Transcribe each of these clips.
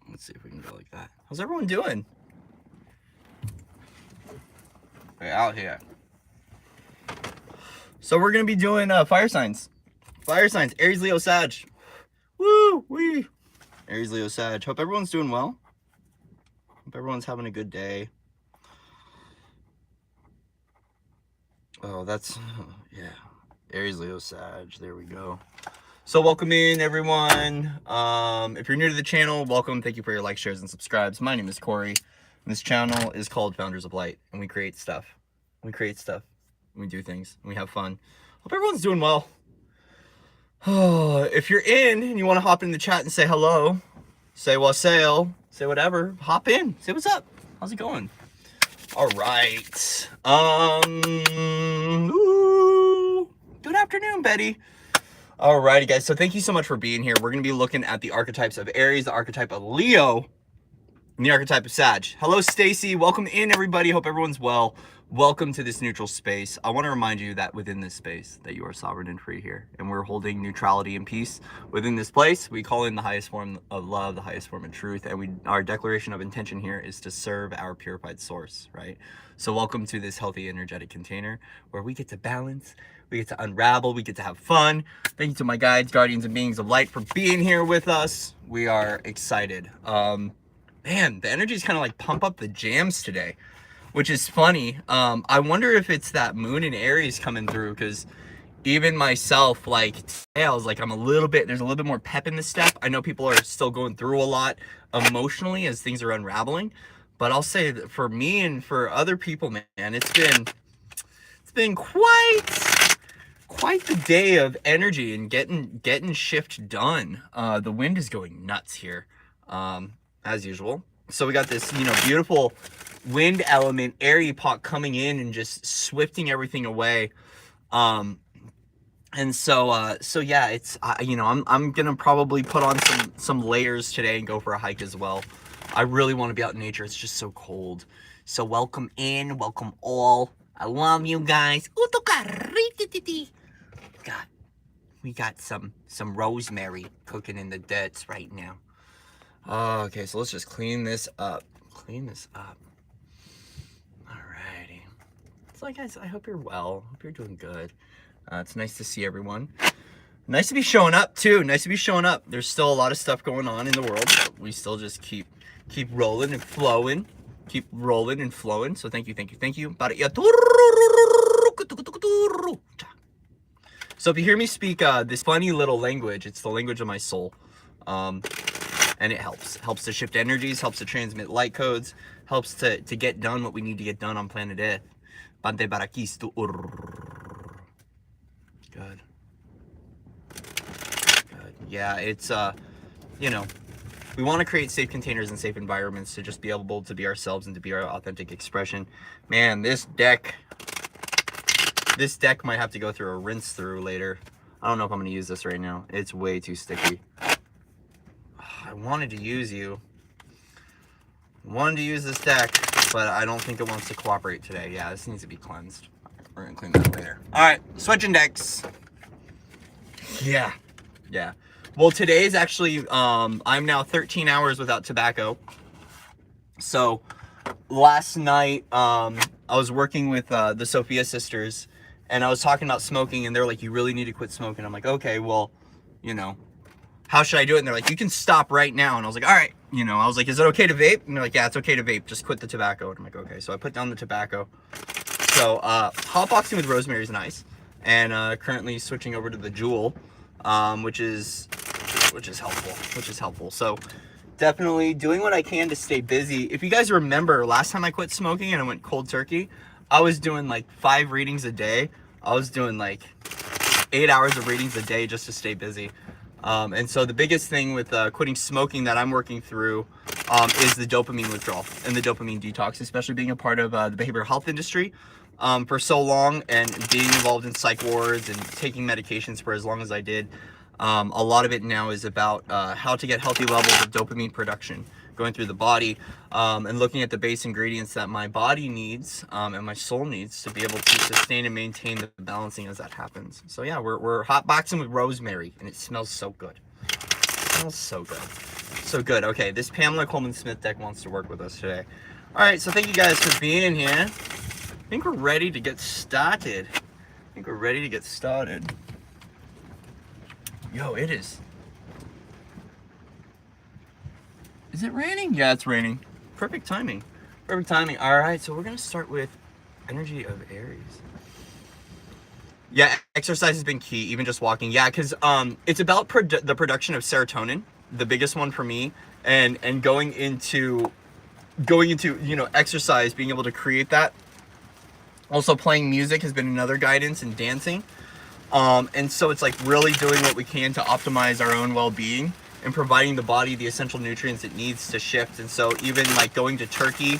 Let's see if we can go like that. How's everyone doing? Okay, out here. So we're gonna be doing fire signs. Fire signs. Aries, Leo, Sag. Woo wee. Aries, Leo, Sag. Hope everyone's doing well. Hope everyone's having a good day. Oh, that's yeah. Aries, Leo, Sag. There we go. So welcome in, everyone. If you're new to the channel, welcome. Thank you for your likes, shares, and subscribes. My name is Corey. And this channel is called Founders of Light, and we create stuff. We create stuff. We do things. And we have fun. Hope everyone's doing well. If you're in and you want to hop in the chat and say hello, say wassail, say whatever, hop in. Say what's up. How's it going? All right. Good afternoon, Betty. Alrighty, guys, so thank you so much for being here. We're going to be looking at the archetypes of Aries, the archetype of Leo, and the archetype of Sag. Hello, Stacy. Welcome in, everybody. Hope everyone's well. Welcome to this neutral space. I want to remind you that within this space, that you are sovereign and free here, and we're holding neutrality and peace within this place. We call in the highest form of love, the highest form of truth, and our declaration of intention here is to serve our purified source, right? So welcome to this healthy, energetic container where we get to balance, we get to unravel, we get to have fun. Thank you to my guides, guardians, and beings of light for being here with us. We are excited. Man, the energies kind of like pump up the jams today, which is funny. I wonder if it's that moon in Aries coming through, because even myself, like today, I was like, there's a little bit more pep in the step. I know people are still going through a lot emotionally as things are unraveling, but I'll say that for me and for other people, man, it's been quite the day of energy and getting shift done. The wind is going nuts here, as usual. So we got this, beautiful wind element, air epoch coming in and just swifting everything away. And so yeah, it's I'm gonna probably put on some layers today and go for a hike as well. I really want to be out in nature. It's just so cold. So welcome in, welcome all. I love you guys. God, we got some rosemary cooking in the dirt right now. Okay, so let's just clean this up. Alrighty. So guys, I hope you're well. Hope you're doing good. It's nice to see everyone. Nice to be showing up too. Nice to be showing up. There's still a lot of stuff going on in the world, but we still just keep rolling and flowing. Keep rolling and flowing. So thank you. So if you hear me speak this funny little language, it's the language of my soul. And it helps to shift energies, helps to transmit light codes, helps to get done what we need to get done on planet Earth. Bante barakistu. Good. Yeah, it's we want to create safe containers and safe environments to just be able to be ourselves and to be our authentic expression. Man, this deck might have to go through a rinse through later. I don't know if I'm going to use this right now. It's way too sticky. I wanted to use this deck, but I don't think it wants to cooperate today. Yeah, this needs to be cleansed. We're going to clean that later. All right, switching decks. Yeah. Well, today is actually, I'm now 13 hours without tobacco. So last night, I was working with the Sophia sisters, and I was talking about smoking, and they're like, you really need to quit smoking. I'm like, okay, well, how should I do it? And they're like, you can stop right now. And I was like, all right. I was like, is it okay to vape? And they're like, yeah, it's okay to vape. Just quit the tobacco. And I'm like, okay. So I put down the tobacco. So hotboxing with rosemary is nice. And currently switching over to the Jewel, which is helpful. So definitely doing what I can to stay busy. If you guys remember, last time I quit smoking and I went cold turkey, I was doing like 5 readings a day. I was doing like 8 hours of readings a day just to stay busy. And so the biggest thing with quitting smoking that I'm working through is the dopamine withdrawal and the dopamine detox, especially being a part of the behavioral health industry for so long and being involved in psych wards and taking medications for as long as I did. A lot of it now is about how to get healthy levels of dopamine production going through the body, and looking at the base ingredients that my body needs and my soul needs to be able to sustain and maintain the balancing as that happens. So yeah, we're hot boxing with rosemary, and it smells so good. smells so good. So good. Okay, this Pamela Coleman Smith deck wants to work with us today. All right, so thank you guys for being here. I think we're ready to get started. Yo, it is. Is it raining? Yeah, it's raining. Perfect timing. All right, so we're going to start with energy of Aries. Yeah, exercise has been key, even just walking. Yeah, because it's about the production of serotonin, the biggest one for me, and going into exercise, being able to create that. Also, playing music has been another guidance, and dancing. And so it's like really doing what we can to optimize our own well-being and providing the body the essential nutrients it needs to shift. And so even like going to Turkey,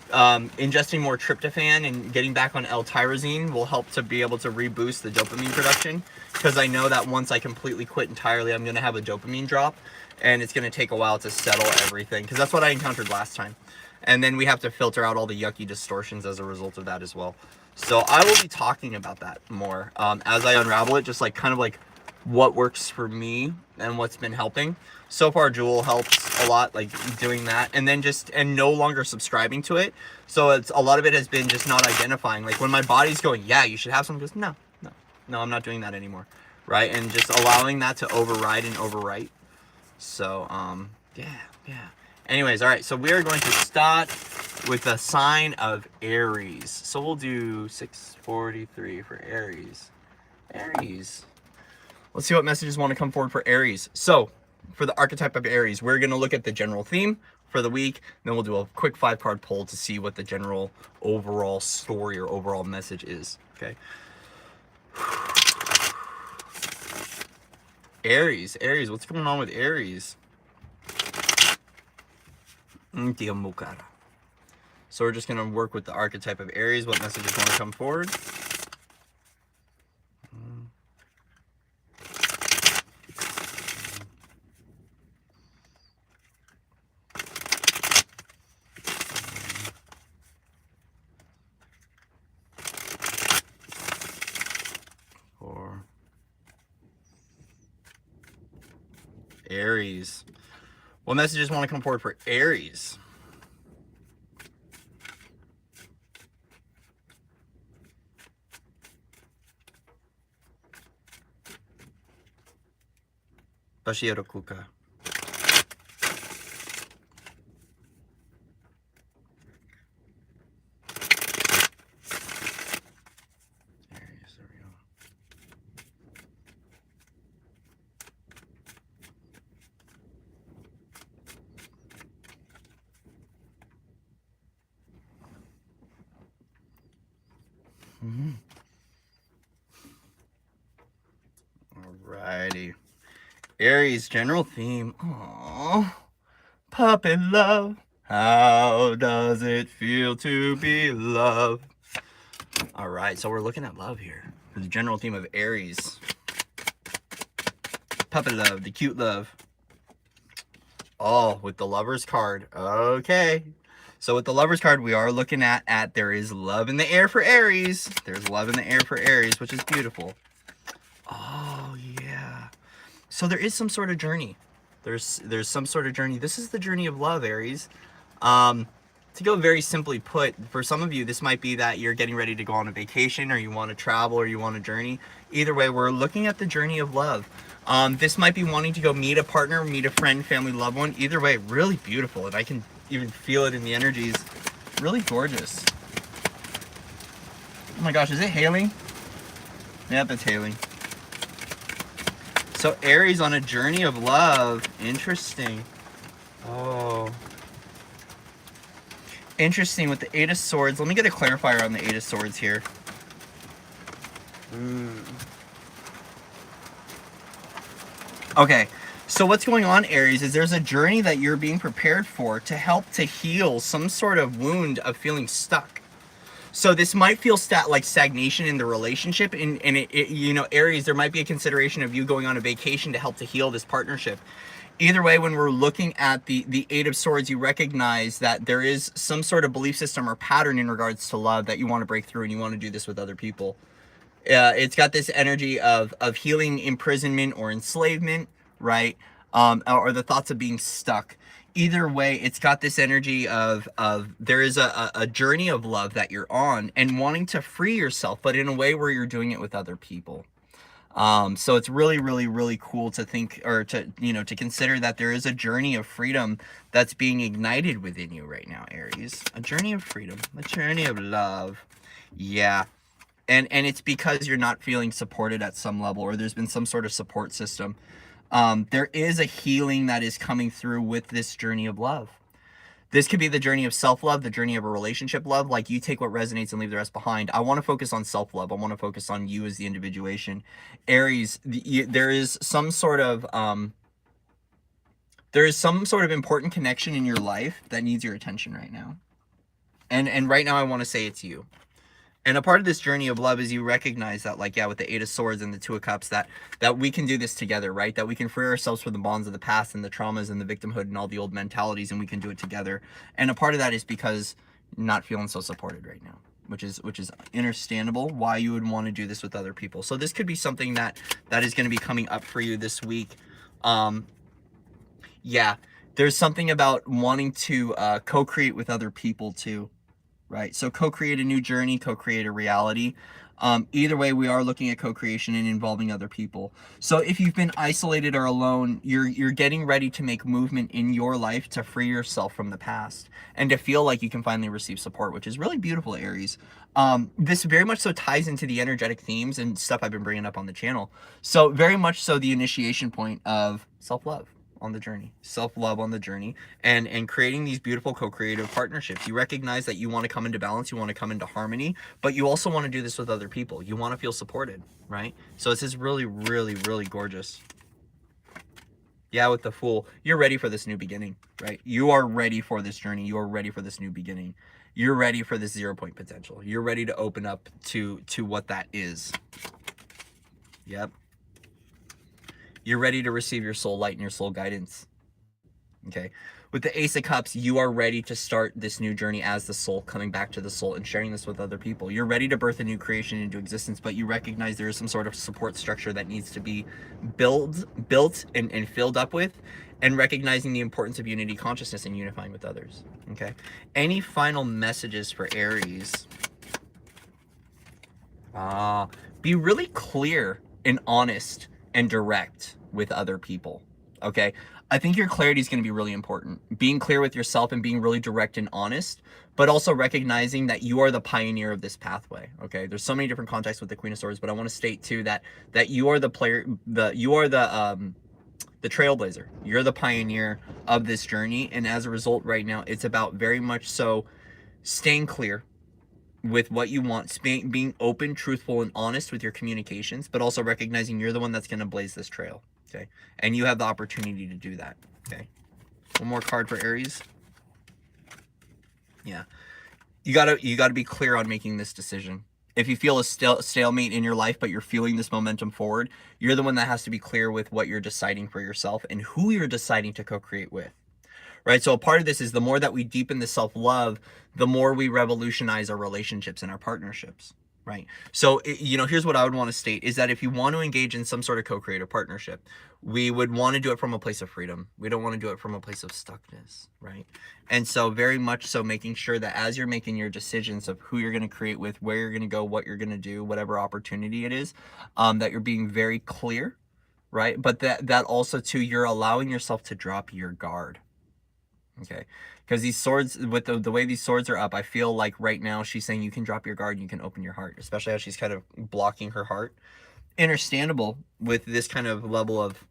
ingesting more tryptophan and getting back on L-tyrosine will help to be able to reboost the dopamine production, because I know that once I completely quit entirely, I'm going to have a dopamine drop, and it's going to take a while to settle everything, because that's what I encountered last time. And then we have to filter out all the yucky distortions as a result of that as well. So I will be talking about that more as I unravel it, just like kind of like what works for me and what's been helping. So far, Jewel helps a lot, like doing that, and then and no longer subscribing to it. So it's a lot of it has been just not identifying. Like when my body's going, yeah, you should have some, goes, no, I'm not doing that anymore, right? And just allowing that to override and overwrite. So yeah. Anyways, all right, so we are going to start with the sign of Aries. So we'll do 643 for Aries. Let's see what messages want to come forward for Aries. So for the archetype of Aries, we're going to look at the general theme for the week. Then we'll do a quick 5-card pull to see what the general overall story or overall message is. Okay. Aries, what's going on with Aries? So we're just going to work with the archetype of Aries. What messages want to come forward? For Aries. What messages want to come forward for Aries? Bashiero Kuka. Aries, there we go. Alrighty. Aries, general theme. Aww. Puppy love. How does it feel to be loved? Alright, so we're looking at love here. The general theme of Aries. Puppy love, the cute love. Oh, with the Lover's card. Okay. So with the Lover's card, we are looking at there is love in the air for Aries. There's love in the air for Aries, which is beautiful. Oh, yeah. So there is some sort of journey. There's some sort of journey. This is the journey of love, Aries. To go very simply put, for some of you, this might be that you're getting ready to go on a vacation, or you want to travel, or you want a journey. Either way, we're looking at the journey of love. This might be wanting to go meet a partner, meet a friend, family, loved one. Either way, really beautiful. And I can even feel it in the energies. Really gorgeous. Oh my gosh, is it hailing? Yep, it's hailing. So Aries on a journey of love. Interesting. Oh. Interesting with the Eight of Swords. Let me get a clarifier on the Eight of Swords here. Okay, so what's going on, Aries, is there's a journey that you're being prepared for to help to heal some sort of wound of feeling stuck. So this might feel like stagnation in the relationship, and you know, Aries, there might be a consideration of you going on a vacation to help to heal this partnership. Either way, when we're looking at the Eight of Swords, you recognize that there is some sort of belief system or pattern in regards to love that you want to break through, and you want to do this with other people. It's got this energy of healing imprisonment or enslavement, right? or the thoughts of being stuck. Either way, it's got this energy of there is a journey of love that you're on and wanting to free yourself, but in a way where you're doing it with other people. So it's really, really, really cool to think, or to, you know, to consider that there is a journey of freedom that's being ignited within you right now, Aries. A journey of freedom, a journey of love. Yeah. And it's because you're not feeling supported at some level, or there's been some sort of support system. There is a healing that is coming through with this journey of love. This could be the journey of self-love, the journey of a relationship love, like you take what resonates and leave the rest behind. I want to focus on self-love. I want to focus on you as the individuation. Aries, there is some sort of important connection in your life that needs your attention right now. And right now I want to say it's you. And a part of this journey of love is you recognize that, like, yeah, with the 8 of Swords and the 2 of Cups, that we can do this together, right? That we can free ourselves from the bonds of the past and the traumas and the victimhood and all the old mentalities, and we can do it together. And a part of that is because you're not feeling so supported right now, which is understandable why you would want to do this with other people. So this could be something that is going to be coming up for you this week. Yeah, there's something about wanting to co-create with other people too. Right, so co-create a new journey, co-create a reality. Either way, we are looking at co-creation and involving other people. So if you've been isolated or alone, you're getting ready to make movement in your life to free yourself from the past and to feel like you can finally receive support, which is really beautiful, Aries. This very much so ties into the energetic themes and stuff I've been bringing up on the channel. So very much so the initiation point of self-love on the journey, self-love on the journey, and creating these beautiful co-creative partnerships. You recognize that you want to come into balance, you want to come into harmony, but you also want to do this with other people. You want to feel supported, right? So this is really, really, really gorgeous. Yeah, with the Fool, you're ready for this new beginning, right? You are ready for this journey. You are ready for this new beginning. You're ready for this 0-point potential. You're ready to open up to what that is. Yep. You're ready to receive your soul light and your soul guidance. Okay. With the Ace of Cups, you are ready to start this new journey as the soul, coming back to the soul and sharing this with other people. You're ready to birth a new creation into existence, but you recognize there is some sort of support structure that needs to be built and filled up with, and recognizing the importance of unity consciousness and unifying with others. Okay. Any final messages for Aries? Be really clear and honest and direct with other people. Okay, I think your clarity is going to be really important. Being clear with yourself and being really direct and honest, but also recognizing that you are the pioneer of this pathway. Okay, there's so many different contexts with the Queen of Swords, but I want to state too that you are the player, you are the trailblazer. You're the pioneer of this journey, and as a result, right now, it's about very much so staying clear with what you want, being open, truthful, and honest with your communications, but also recognizing you're the one that's going to blaze this trail, okay? And you have the opportunity to do that, okay? One more card for Aries. Yeah. You gotta be clear on making this decision. If you feel a stalemate in your life, but you're feeling this momentum forward, you're the one that has to be clear with what you're deciding for yourself and who you're deciding to co-create with. Right, so a part of this is the more that we deepen the self-love, the more we revolutionize our relationships and our partnerships, right? So, you know, here's what I would want to state is that if you want to engage in some sort of co-creative partnership, we would want to do it from a place of freedom. We don't want to do it from a place of stuckness, right? And so very much so making sure that as you're making your decisions of who you're going to create with, where you're going to go, what you're going to do, whatever opportunity it is, that you're being very clear, right? But that also too, you're allowing yourself to drop your guard. Okay, because these swords, with the way these swords are up, I feel like right now she's saying you can drop your guard and you can open your heart, especially how she's kind of blocking her heart. Understandable with this kind of level of,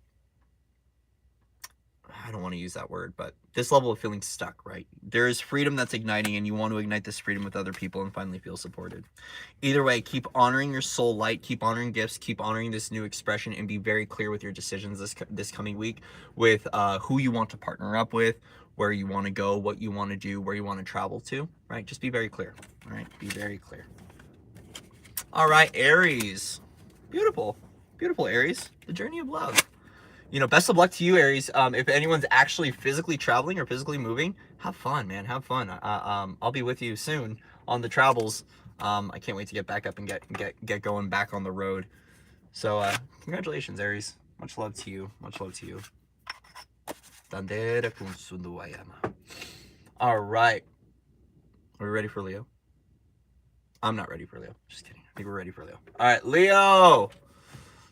I don't want to use that word, but this level of feeling stuck, right? There is freedom that's igniting, and you want to ignite this freedom with other people and finally feel supported. Either way, keep honoring your soul light, keep honoring gifts, keep honoring this new expression, and be very clear with your decisions this coming week with who you want to partner up with, where you want to go, what you want to do, where you want to travel to, right? Just be very clear, all right? Be very clear. All right, Aries. Beautiful, beautiful Aries. The journey of love. You know, best of luck to you, Aries. If anyone's actually physically traveling or physically moving, have fun, man. Have fun. I'll be with you soon on the travels. I can't wait to get back up and get going back on the road. So, congratulations, Aries. Much love to you. Much love to you. All right. Are we ready for Leo? I'm not ready for Leo. Just kidding. I think we're ready for Leo. All right, Leo.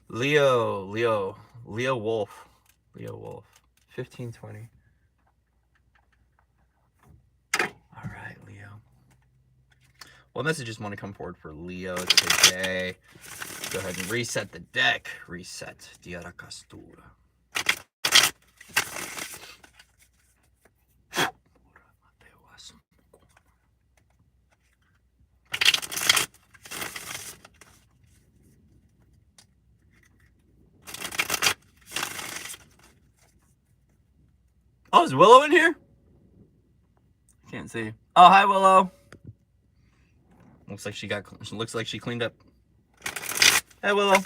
Leo Wolf. 1520. All right, Leo. What messages want to come forward for Leo today? Go ahead and reset the deck. Reset. Diara Castura. Oh, is Willow in here? Can't see. Oh, hi, Willow. Looks like she cleaned up. Hey, Willow.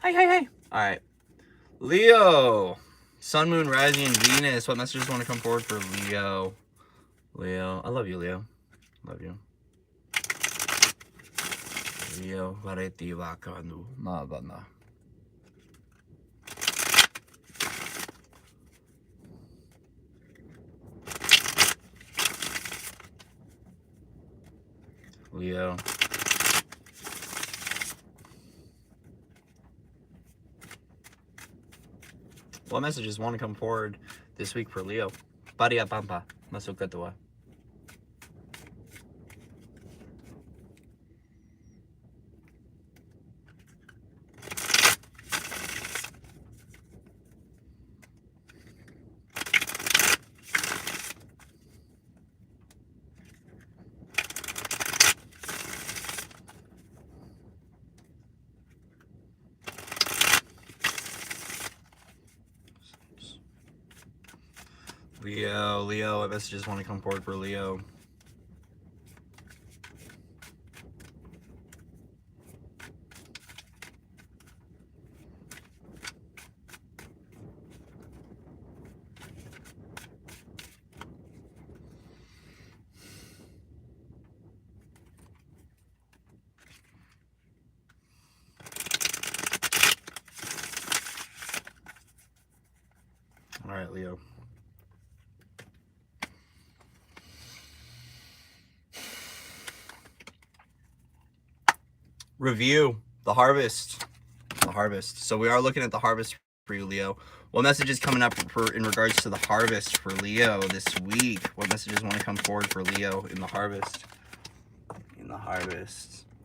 Hey. All right. Leo. Sun, Moon, Rising, and Venus. What messages want to come forward for Leo? Leo. I love you, Leo. Love you. Leo. Vareti Vakanu. Mabana. Leo. What messages want to come forward this week for Leo? Paria Pampa. Masukatua. Leo, what messages want to come forward for Leo? All right, Leo. Review the harvest. So we are looking at the harvest for you, Leo. What message is coming up in regards to the harvest for Leo this week? What messages want to come forward for Leo in the harvest?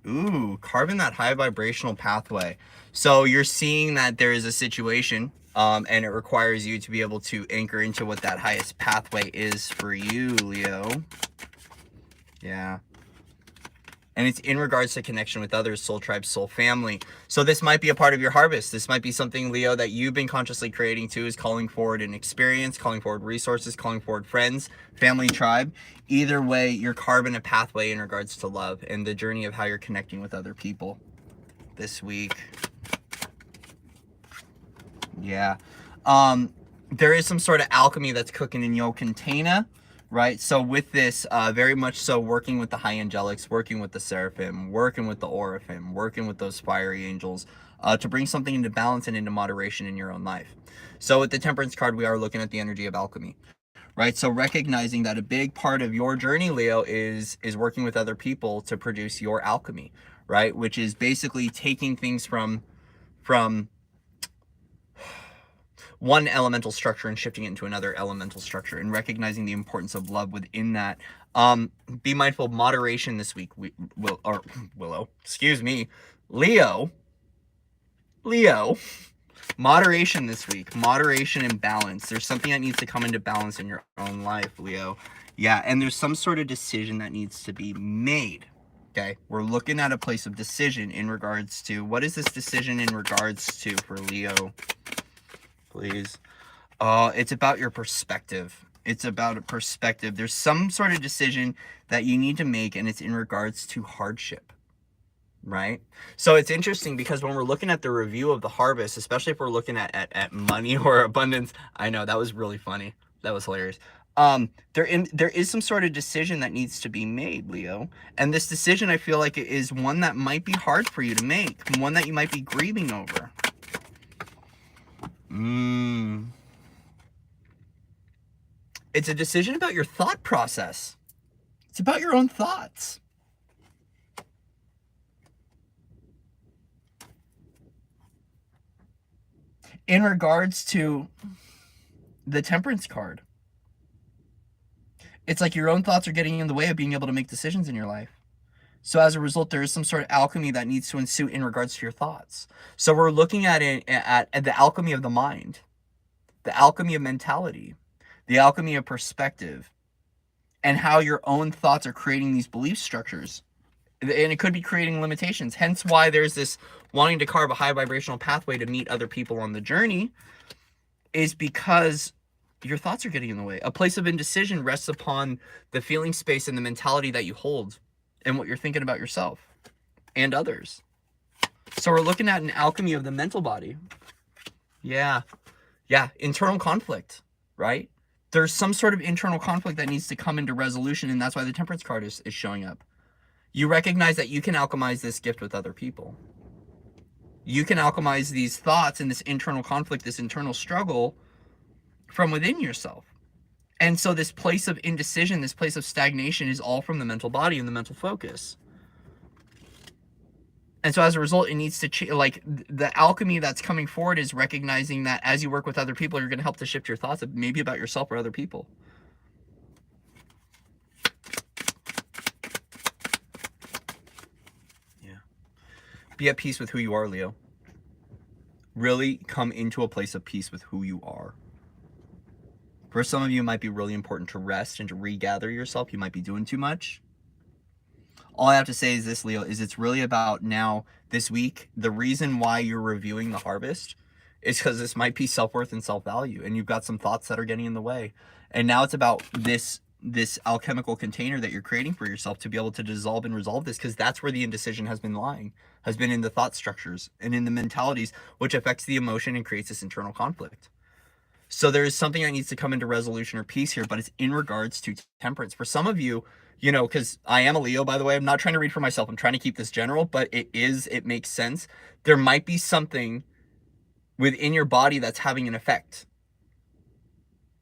Ooh, carving that high vibrational pathway. So you're seeing that there is a situation, and it requires you to be able to anchor into what that highest pathway is for you, Leo. Yeah. And it's in regards to connection with others, soul tribe, soul family. So this might be a part of your harvest. This might be something, Leo, that you've been consciously creating too, is calling forward an experience, calling forward resources, calling forward friends, family, tribe. Either way, you're carving a pathway in regards to love and the journey of how you're connecting with other people this week. Yeah. There is some sort of alchemy that's cooking in your container. Right, so with this, very much so working with the high angelics, working with the seraphim, working with the oraphim, working with those fiery angels, to bring something into balance and into moderation in your own life. So with the temperance card, we are looking at the energy of alchemy, right? So recognizing that a big part of your journey, Leo, is working with other people to produce your alchemy, right? Which is basically taking things from one elemental structure and shifting it into another elemental structure and recognizing the importance of love within that. Be mindful of moderation this week. Leo, moderation this week, moderation and balance. There's something that needs to come into balance in your own life, Leo. Yeah, and there's some sort of decision that needs to be made. Okay, we're looking at a place of decision in regards to, what is this decision in regards to for Leo? Please. It's about your perspective. It's about a perspective. There's some sort of decision that you need to make, and it's in regards to hardship, right? So it's interesting because when we're looking at the review of the harvest, especially if we're looking at money or abundance, I know that was really funny. That was hilarious. There is some sort of decision that needs to be made, Leo. And this decision, I feel like, it is one that might be hard for you to make, one that you might be grieving over. It's a decision about your thought process. It's about your own thoughts. In regards to the Temperance card, it's like your own thoughts are getting in the way of being able to make decisions in your life. So as a result, there is some sort of alchemy that needs to ensue in regards to your thoughts. So we're looking at it at the alchemy of the mind, the alchemy of mentality, the alchemy of perspective, and how your own thoughts are creating these belief structures. And it could be creating limitations. Hence why there's this wanting to carve a high vibrational pathway to meet other people on the journey, is because your thoughts are getting in the way. A place of indecision rests upon the feeling space and the mentality that you hold and what you're thinking about yourself and others. So we're looking at an alchemy of the mental body. Yeah. Internal conflict, right? There's some sort of internal conflict that needs to come into resolution, and that's why the Temperance card is showing up. You recognize that you can alchemize this gift with other people. You can alchemize these thoughts and this internal conflict, this internal struggle from within yourself. And so this place of indecision, this place of stagnation is all from the mental body and the mental focus. And so as a result, it needs to like the alchemy that's coming forward is recognizing that as you work with other people, you're going to help to shift your thoughts maybe about yourself or other people. Yeah. Be at peace with who you are, Leo. Really come into a place of peace with who you are. For some of you, it might be really important to rest and to regather yourself. You might be doing too much. All I have to say is this, Leo, is it's really about now, this week, the reason why you're reviewing the harvest is because this might be self-worth and self-value, and you've got some thoughts that are getting in the way. And now it's about this alchemical container that you're creating for yourself to be able to dissolve and resolve this, because that's where the indecision has been lying, has been in the thought structures and in the mentalities, which affects the emotion and creates this internal conflict. So there is something that needs to come into resolution or peace here, but it's in regards to Temperance. For some of you, you know, because I am a Leo, by the way, I'm not trying to read for myself. I'm trying to keep this general, but it makes sense. There might be something within your body that's having an effect.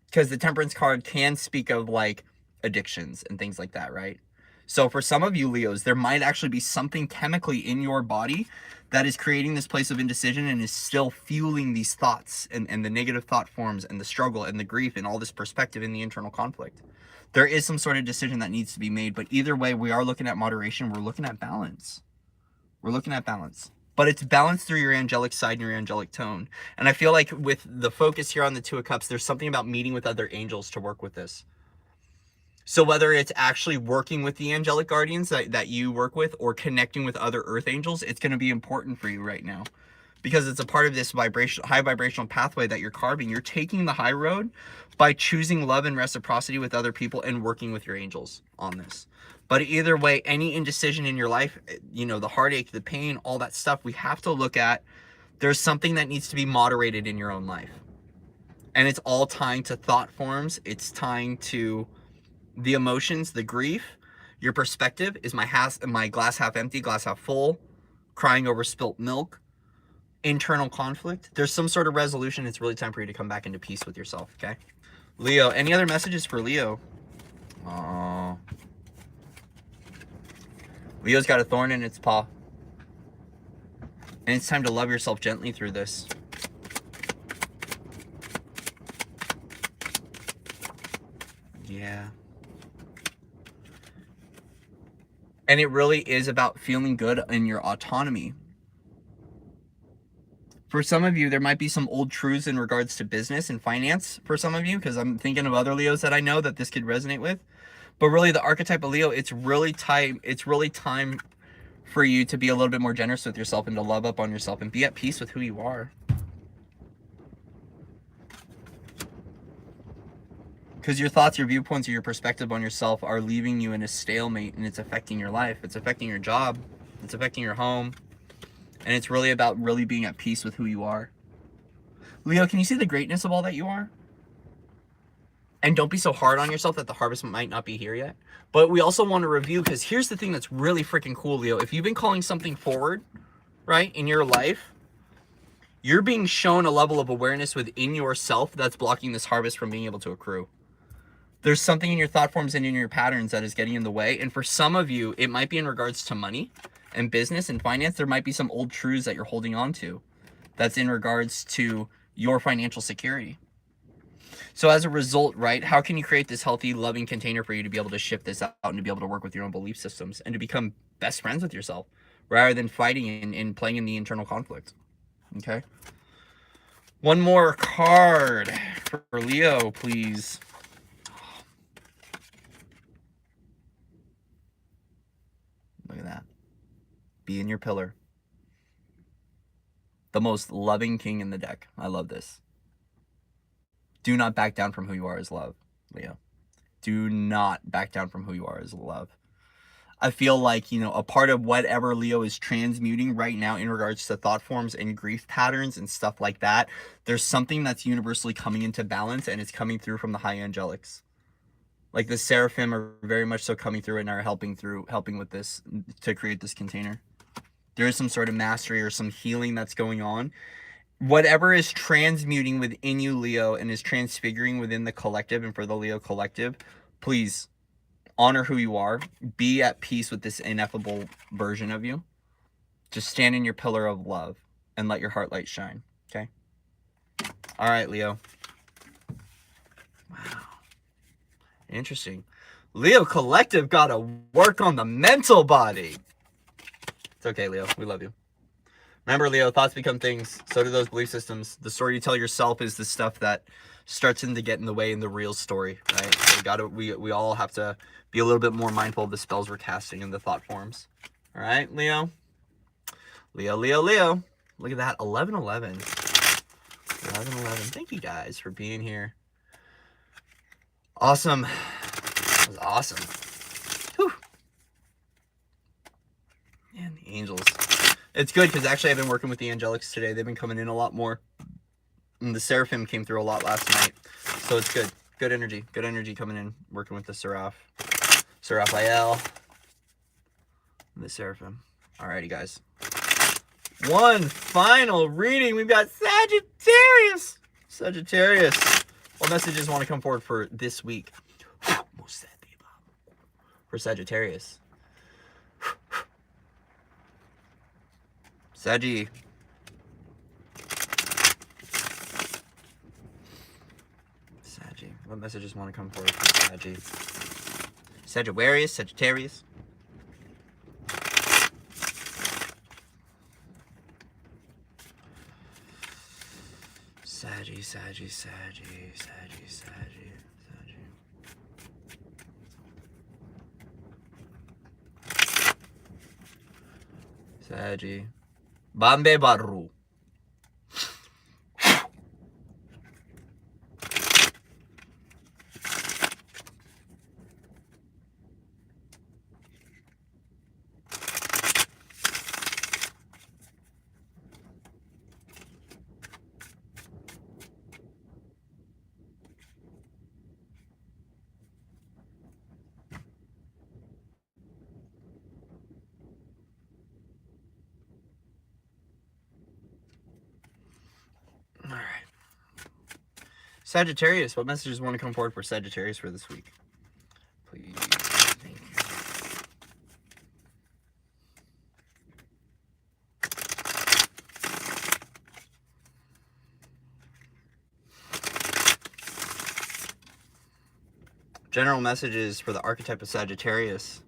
Because the Temperance card can speak of like addictions and things like that, right? So for some of you Leos, there might actually be something chemically in your body that is creating this place of indecision and is still fueling these thoughts and the negative thought forms and the struggle and the grief and all this perspective in the internal conflict. There is some sort of decision that needs to be made, but either way, we are looking at moderation. We're looking at balance. We're looking at balance. But it's balanced through your angelic side and your angelic tone. And I feel like with the focus here on the Two of Cups, there's something about meeting with other angels to work with this. So whether it's actually working with the angelic guardians that you work with or connecting with other earth angels, it's going to be important for you right now. Because it's a part of this high vibrational pathway that you're carving. You're taking the high road by choosing love and reciprocity with other people and working with your angels on this. But either way, any indecision in your life, you know, the heartache, the pain, all that stuff, we have to look at, there's something that needs to be moderated in your own life. And it's all tying to thought forms. It's tying to the emotions, the grief. Your perspective is my glass half empty, glass half full, crying over spilt milk, internal conflict. There's some sort of resolution. It's really time for you to come back into peace with yourself, okay? Leo, any other messages for Leo? Oh. Leo's got a thorn in its paw. And it's time to love yourself gently through this. Yeah. And it really is about feeling good in your autonomy. For some of you, there might be some old truths in regards to business and finance for some of you, because I'm thinking of other Leos that I know that this could resonate with. But really, the archetype of Leo, it's really time for you to be a little bit more generous with yourself and to love up on yourself and be at peace with who you are. Because your thoughts, your viewpoints, or your perspective on yourself are leaving you in a stalemate, and it's affecting your life. It's affecting your job. It's affecting your home. And it's really about really being at peace with who you are. Leo, can you see the greatness of all that you are? And don't be so hard on yourself that the harvest might not be here yet. But we also want to review, because here's the thing that's really freaking cool, Leo. If you've been calling something forward, right, in your life, you're being shown a level of awareness within yourself that's blocking this harvest from being able to accrue. There's something in your thought forms and in your patterns that is getting in the way. And for some of you, it might be in regards to money and business and finance. There might be some old truths that you're holding on to that's in regards to your financial security. So as a result, right, how can you create this healthy, loving container for you to be able to shift this out and to be able to work with your own belief systems and to become best friends with yourself rather than fighting and playing in the internal conflict? Okay. One more card for Leo, please. Look at that. Be in your pillar. The most loving king in the deck. I love this. Do not back down from who you are as love, Leo. Do not back down from who you are as love. I feel like, you know, a part of whatever Leo is transmuting right now in regards to thought forms and grief patterns and stuff like that, there's something that's universally coming into balance, and it's coming through from the high angelics. Like the seraphim are very much so coming through and are helping with this to create this container. There is some sort of mastery or some healing that's going on. Whatever is transmuting within you, Leo, and is transfiguring within the collective and for the Leo collective, please honor who you are. Be at peace with this ineffable version of you. Just stand in your pillar of love and let your heart light shine. Okay? All right, Leo. Wow. Interesting. Leo collective got to work on the mental body. It's okay, Leo. We love you. Remember, Leo, thoughts become things. So do those belief systems. The story you tell yourself is the stuff that starts to get in the way in the real story, right? So we all have to be a little bit more mindful of the spells we're casting and the thought forms. All right, Leo? Leo, Leo, Leo. Look at that, 11-11. 11-11. Thank you guys for being here. Awesome. That was awesome. Whew. Man, the angels. It's good because actually I've been working with the angelics today. They've been coming in a lot more. And the seraphim came through a lot last night. So it's good. Good energy. Good energy coming in. Working with the Seraphael. And the seraphim. Alrighty, guys. One final reading. We've got Sagittarius. Sagittarius. What messages want to come forward for this week? For Sagittarius. Saggy. Saggy. What messages want to come forward for Saggy? Sagittarius, Sagittarius. Saggy, Saggy, Saggy, Saggy, Saggy, Saggy. Saggy. Bambe Baru. All right. Sagittarius, what messages want to come forward for Sagittarius for this week? Please. Thank you. General messages for the archetype of Sagittarius.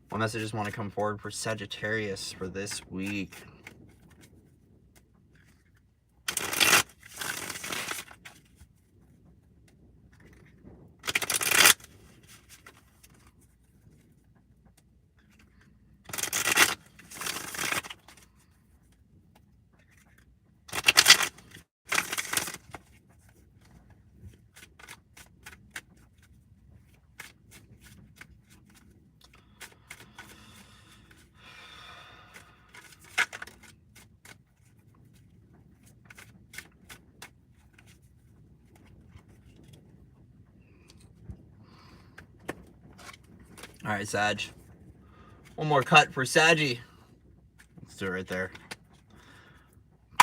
What messages want to come forward for Sagittarius for this week? All right, Sag. One more cut for Saggy. Let's do it right there.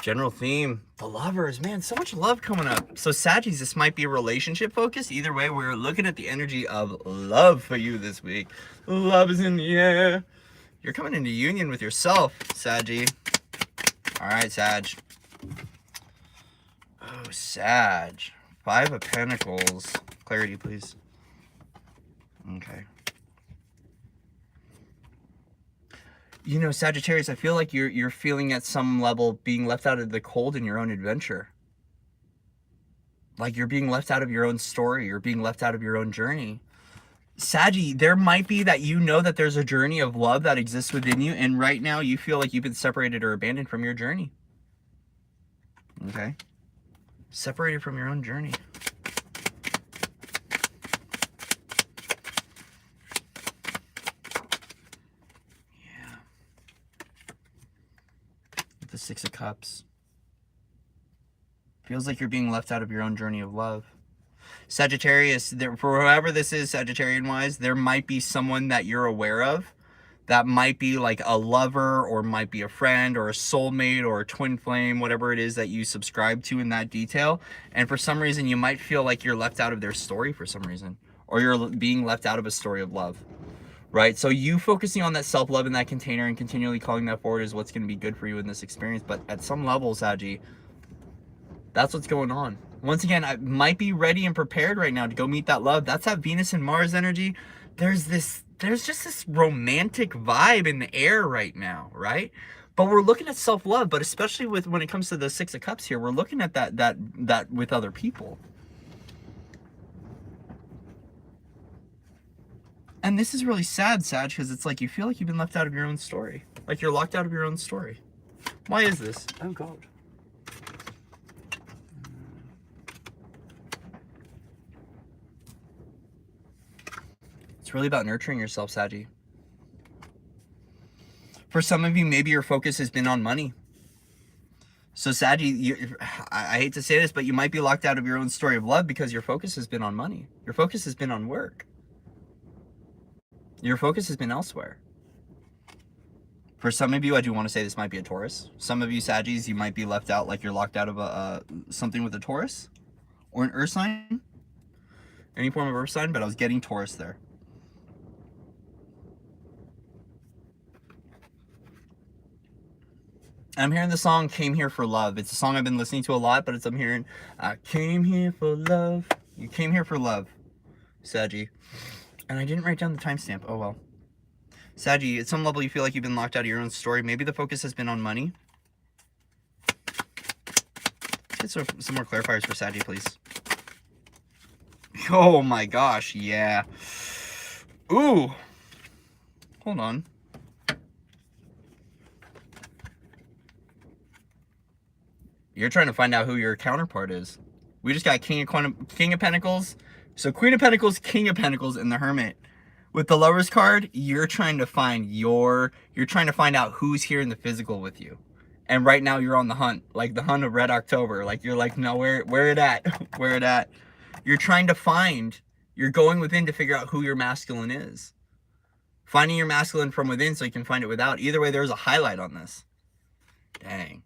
General theme, the lovers, man, so much love coming up. So Saggies, this might be relationship focused. Either way, we're looking at the energy of love for you this week. Love is in the air. You're coming into union with yourself, Saggy. All right, Sag. Oh, Sag. 5 of Pentacles. Clarity, please. Okay. You know, Sagittarius, I feel like you're feeling at some level being left out of the cold in your own adventure. Like you're being left out of your own story. You're being left out of your own journey. Saggy, there might be that you know that there's a journey of love that exists within you, and right now you feel like you've been separated or abandoned from your journey. Okay? Separated from your own journey. The 6 of Cups. Feels like you're being left out of your own journey of love. Sagittarius, for whoever this is, Sagittarian-wise, there might be someone that you're aware of that might be like a lover or might be a friend or a soulmate or a twin flame, whatever it is that you subscribe to in that detail. And for some reason, you might feel like you're left out of their story for some reason, or you're being left out of a story of love. Right? So you focusing on that self-love in that container and continually calling that forward is what's going to be good for you in this experience. But at some level, Saggy, that's what's going on. Once again, I might be ready and prepared right now to go meet that love. That's that Venus and Mars energy. There's just this romantic vibe in the air right now, right? But we're looking at self-love, but especially when it comes to the 6 of Cups here, we're looking at that with other people. And this is really sad, Sag, because it's like you feel like you've been left out of your own story. Like you're locked out of your own story. Why is this? Oh, God. It's really about nurturing yourself, Saggy. For some of you, maybe your focus has been on money. So, Saggy, I hate to say this, but you might be locked out of your own story of love because your focus has been on money. Your focus has been on work. Your focus has been elsewhere. For some of you, I do want to say this might be a Taurus. Some of you, Saggies, you might be left out like you're locked out of something with a Taurus or an Earth sign. Any form of Earth sign, but I was getting Taurus there. I'm hearing the song Came Here for Love. It's a song I've been listening to a lot, but I'm hearing, I came here for love. You came here for love, Saggy. And I didn't write down the timestamp. Oh, well. Saggy, at some level, you feel like you've been locked out of your own story. Maybe the focus has been on money. Get some more clarifiers for Saggy, please. Oh, my gosh. Yeah. Ooh. Hold on. You're trying to find out who your counterpart is. We just got King of Pentacles. So Queen of Pentacles, King of Pentacles, and the Hermit. With the Lover's card, you're trying to find out who's here in the physical with you. And right now you're on the hunt, like the hunt of Red October. Like you're like, no, where it at? Where it at? You're trying to find, you're going within to figure out who your masculine is. Finding your masculine from within so you can find it without. Either way, there's a highlight on this. Dang.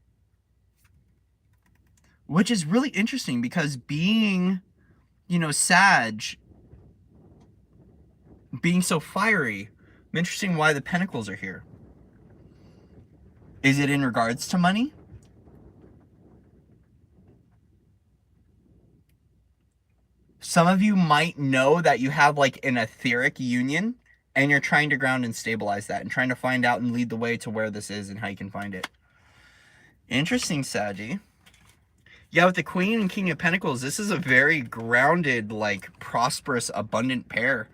Which is really interesting because being, you know, Sag, being so fiery, I'm interested why the Pentacles are here. Is it in regards to money? Some of you might know that you have like an etheric union and you're trying to ground and stabilize that and trying to find out and lead the way to where this is and how you can find it. Interesting, Saggy. Yeah, with the Queen and King of Pentacles, this is a very grounded, like, prosperous, abundant pair.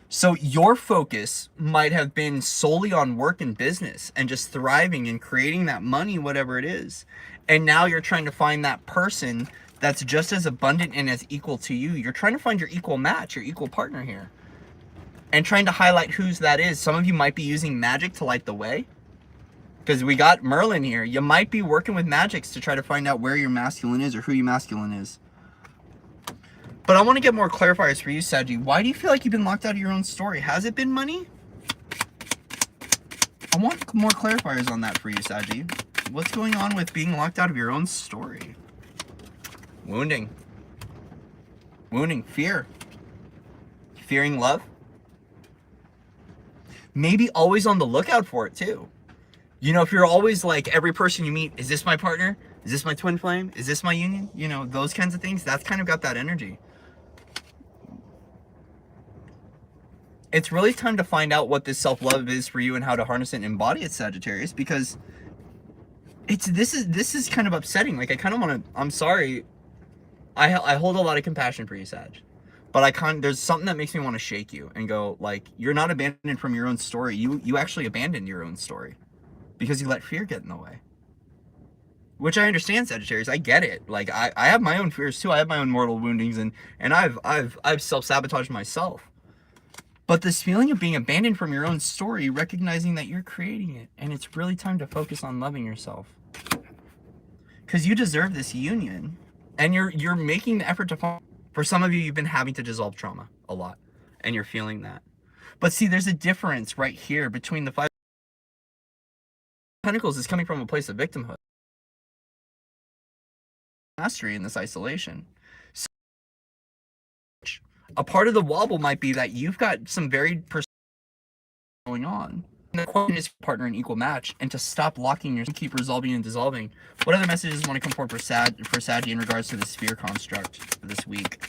So your focus might have been solely on work and business and just thriving and creating that money, whatever it is. And now you're trying to find that person that's just as abundant and as equal to you. You're trying to find your equal match, your equal partner here. And trying to highlight whose that is. Some of you might be using magic to light the way. Because we got Merlin here. You might be working with magics to try to find out where your masculine is or who your masculine is. But I want to get more clarifiers for you, Saggy. Why do you feel like you've been locked out of your own story? Has it been money? I want more clarifiers on that for you, Saggy. What's going on with being locked out of your own story? Wounding. Wounding. Fear. Fearing love. Maybe always on the lookout for it too. You know, if you're always like, every person you meet, is this my partner? Is this my twin flame? Is this my union? You know, those kinds of things. That's kind of got that energy. It's really time to find out what this self-love is for you and how to harness it and embody it, Sagittarius, because this is kind of upsetting. Like, I kind of want to, I'm sorry. I hold a lot of compassion for you, Sag. But there's something that makes me want to shake you and go, like, you're not abandoned from your own story. You actually abandoned your own story because you let fear get in the way. Which I understand, Sagittarius. I get it. Like, I have my own fears too. I have my own mortal woundings, and I've self-sabotaged myself. But this feeling of being abandoned from your own story, recognizing that you're creating it, and it's really time to focus on loving yourself. Because you deserve this union, and you're making the effort to find. For some of you, you've been having to dissolve trauma a lot, and you're feeling that. But see, there's a difference right here between the 5 of Pentacles is coming from a place of victimhood. Mastery in this isolation. So a part of the wobble might be that you've got some very going on. And the question is partner an equal match, and to stop locking yourself, keep resolving and dissolving. What other messages want to come forward for Sag in regards to the sphere construct for this week?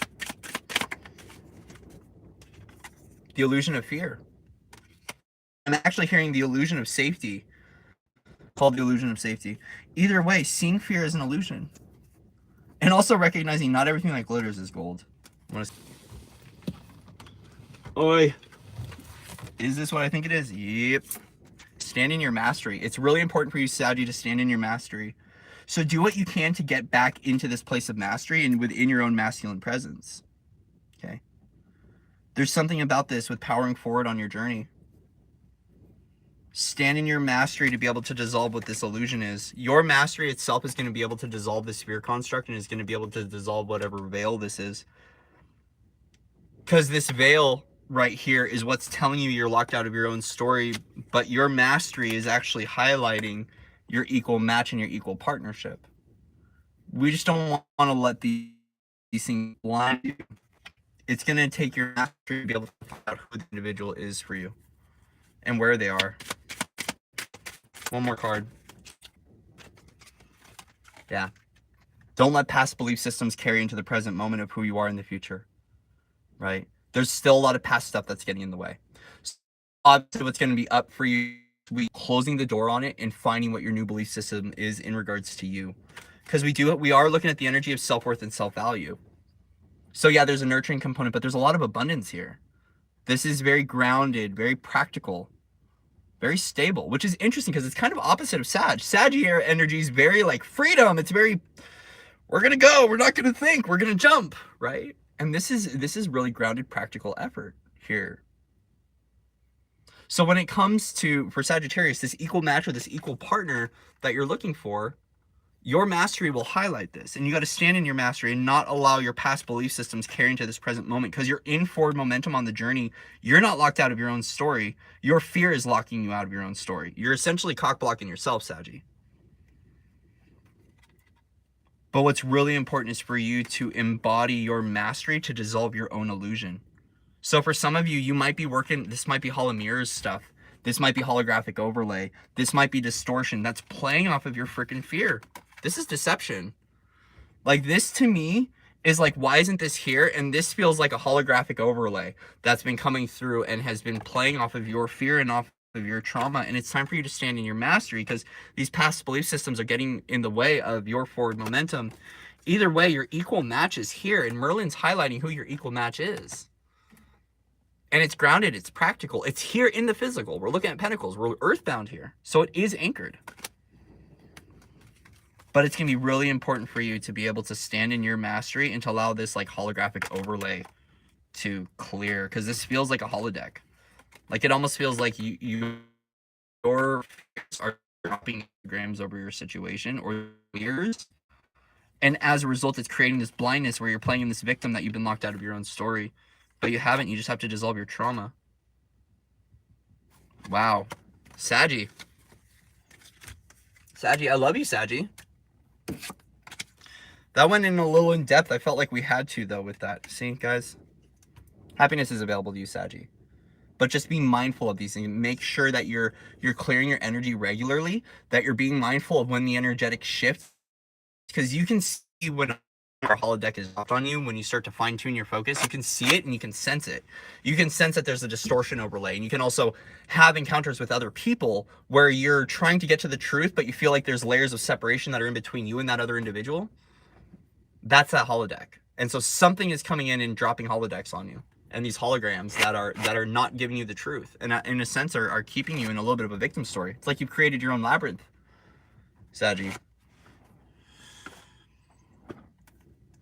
The illusion of fear. I'm actually hearing the illusion of safety, called the illusion of safety. Either way, seeing fear as an illusion. And also recognizing not everything that glitters is gold. Oi. Is this what I think it is? Yep. Stand in your mastery. It's really important for you, Saggy, to stand in your mastery. So do what you can to get back into this place of mastery and within your own masculine presence. Okay? There's something about this with powering forward on your journey. Stand in your mastery to be able to dissolve what this illusion is. Your mastery itself is going to be able to dissolve the sphere construct and is going to be able to dissolve whatever veil this is. Because this veil right here is what's telling you you're locked out of your own story, but your mastery is actually highlighting your equal match and your equal partnership. We just don't want to let these things blind you. It's going to take your mastery to be able to find out who the individual is for you and where they are. One more card. Yeah. Don't let past belief systems carry into the present moment of who you are in the future. Right? There's still a lot of past stuff that's getting in the way. So obviously, what's going to be up for you is closing the door on it and finding what your new belief system is in regards to you. Because we are looking at the energy of self-worth and self-value. So yeah, there's a nurturing component, but there's a lot of abundance here. This is very grounded, very practical, very stable, which is interesting because it's kind of opposite of Sag. Sagittarius energy is very like freedom. It's very, we're going to go. We're not going to think. We're going to jump, right? And this is really grounded, practical effort here. So when it comes to, for Sagittarius, this equal match or this equal partner that you're looking for, your mastery will highlight this. And you got to stand in your mastery and not allow your past belief systems carry into this present moment because you're in forward momentum on the journey. You're not locked out of your own story. Your fear is locking you out of your own story. You're essentially cock blocking yourself, Saggy. But what's really important is for you to embody your mastery to dissolve your own illusion. So for some of you, you might be working, this might be Holo Mirrors stuff. This might be holographic overlay. This might be distortion that's playing off of your freaking fear. This is deception. Like this to me is like, why isn't this here? And this feels like a holographic overlay that's been coming through and has been playing off of your fear and off of your trauma. And it's time for you to stand in your mastery because these past belief systems are getting in the way of your forward momentum. Either way, your equal match is here, and Merlin's highlighting who your equal match is. And it's grounded, it's practical, it's here in the physical. We're looking at pentacles, we're earthbound here. So it is anchored. But it's gonna be really important for you to be able to stand in your mastery and to allow this like holographic overlay to clear, because this feels like a holodeck. Like it almost feels like your are dropping grams over your situation or years. And as a result, it's creating this blindness where you're playing in this victim that you've been locked out of your own story. But you haven't, you just have to dissolve your trauma. Wow. Saggy. Saggy, I love you, Saggy. That went in a little in depth. I felt like we had to, though, with that. See, guys? Happiness is available to you, Saggy. But just be mindful of these things. Make sure that you're clearing your energy regularly, that you're being mindful of when the energetic shifts. Because you can see when our holodeck is dropped on you, when you start to fine-tune your focus, you can see it and you can sense it. You can sense that there's a distortion overlay. And you can also have encounters with other people where you're trying to get to the truth, but you feel like there's layers of separation that are in between you and that other individual. That's that holodeck. And so something is coming in and dropping holodecks on you. And these holograms that are not giving you the truth. And in a sense are keeping you in a little bit of a victim story. It's like you've created your own labyrinth, Saggy.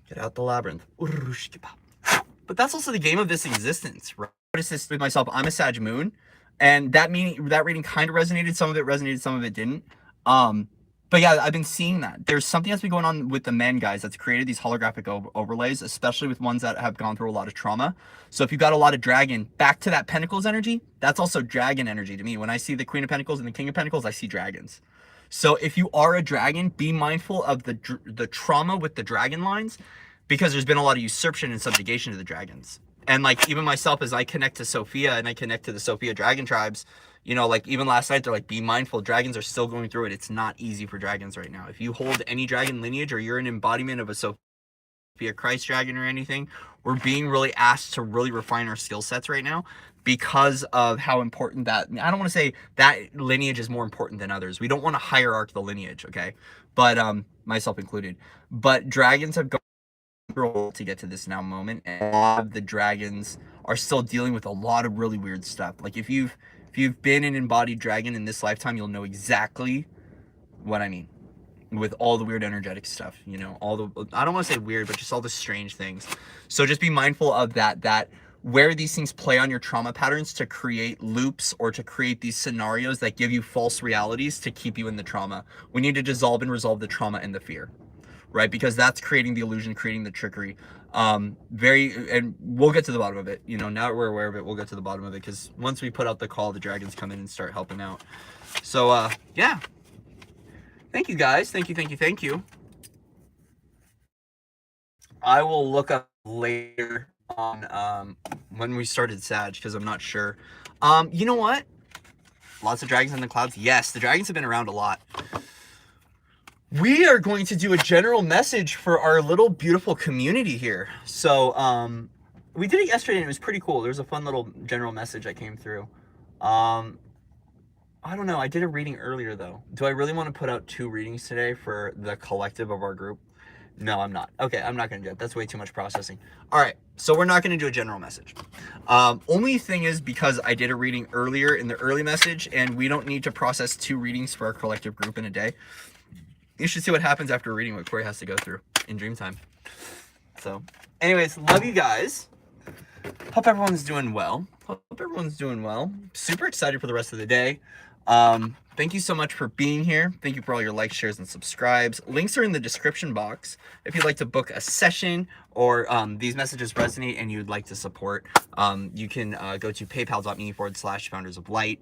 Get out the labyrinth. But that's also the game of this existence, right? Notice this with myself. I'm a Sag moon, and that reading kind of resonated. Some of it resonated, some of it didn't. But yeah, I've been seeing that. There's something that's been going on with the men, guys, that's created these holographic overlays, especially with ones that have gone through a lot of trauma. So if you've got a lot of dragon, back to that Pentacles energy, that's also dragon energy to me. When I see the Queen of Pentacles and the King of Pentacles, I see dragons. So if you are a dragon, be mindful of the trauma with the dragon lines, because there's been a lot of usurpation and subjugation to the dragons. And like even myself, as I connect to Sophia and I connect to the Sophia dragon tribes, you know, like even last night, they're like, be mindful. Dragons are still going through it. It's not easy for dragons right now. If you hold any dragon lineage or you're an embodiment of a Sophia Christ dragon or anything, we're being really asked to really refine our skill sets right now because of how important that, I don't want to say that lineage is more important than others. We don't want to hierarch the lineage, okay? But myself included. But dragons have gone to get to this now moment, and a lot of the dragons are still dealing with a lot of really weird stuff. Like if you've been an embodied dragon in this lifetime, you'll know exactly what I mean with all the weird energetic stuff, you know, all the, I don't want to say weird, but just all the strange things. So just be mindful of that where these things play on your trauma patterns to create loops or to create these scenarios that give you false realities to keep you in the trauma. We need to dissolve and resolve the trauma and the fear, right? Because that's creating the illusion, creating the trickery. And we'll get to the bottom of it. You know, now that we're aware of it, we'll get to the bottom of it, because once we put out the call, the dragons come in and start helping out. So yeah, thank you guys. Thank you. I will look up later on when we started Sag, because I'm not sure. You know what, lots of dragons in the clouds. Yes, the dragons have been around a lot. We are going to do a general message for our little beautiful community here. So we did it yesterday and it was pretty cool. There was a fun little general message that came through. I don't know, I did a reading earlier though. Do I really want to put out 2 readings today for the collective of our group? No, I'm not. Okay, I'm not gonna do that. That's way too much processing. All right, so we're not gonna do a general message. Only thing is, because I did a reading earlier in the early message, and we don't need to process 2 readings for our collective group in a day. You should see what happens after reading what Corey has to go through in dream time. So anyways, love you guys. Hope everyone's doing well. Super excited for the rest of the day. Thank you so much for being here. Thank you for all your likes, shares, and subscribes. Links are in the description box if you'd like to book a session, or these messages resonate and you'd like to support. You can go to paypal.me/foundersoflight.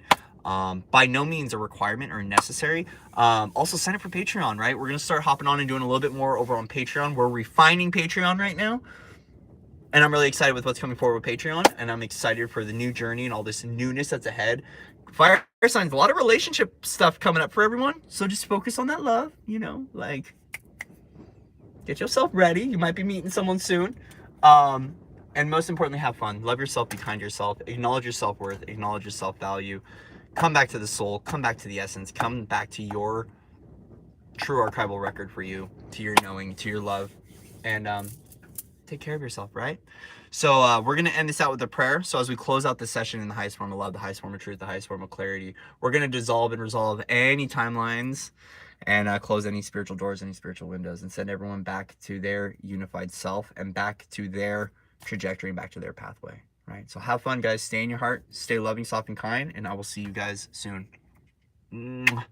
By no means a requirement or necessary. Also sign up for Patreon, right? We're going to start hopping on and doing a little bit more over on Patreon. We're refining Patreon right now, and I'm really excited with what's coming forward with Patreon, and I'm excited for the new journey and all this newness that's ahead. Fire signs, a lot of relationship stuff coming up for everyone, so just focus on that love, you know, like get yourself ready. You might be meeting someone soon. And most importantly, have fun. Love yourself, be kind to yourself, acknowledge your self-worth, acknowledge your self-value. Come back to the soul, come back to the essence, come back to your true archival record for you, to your knowing, to your love, and take care of yourself, right? So we're going to end this out with a prayer. So as we close out this session in the highest form of love, the highest form of truth, the highest form of clarity, we're going to dissolve and resolve any timelines and close any spiritual doors, any spiritual windows, and send everyone back to their unified self and back to their trajectory and back to their pathway. Right, so have fun, guys. Stay in your heart, stay loving, soft, and kind, and I will see you guys soon. Mwah.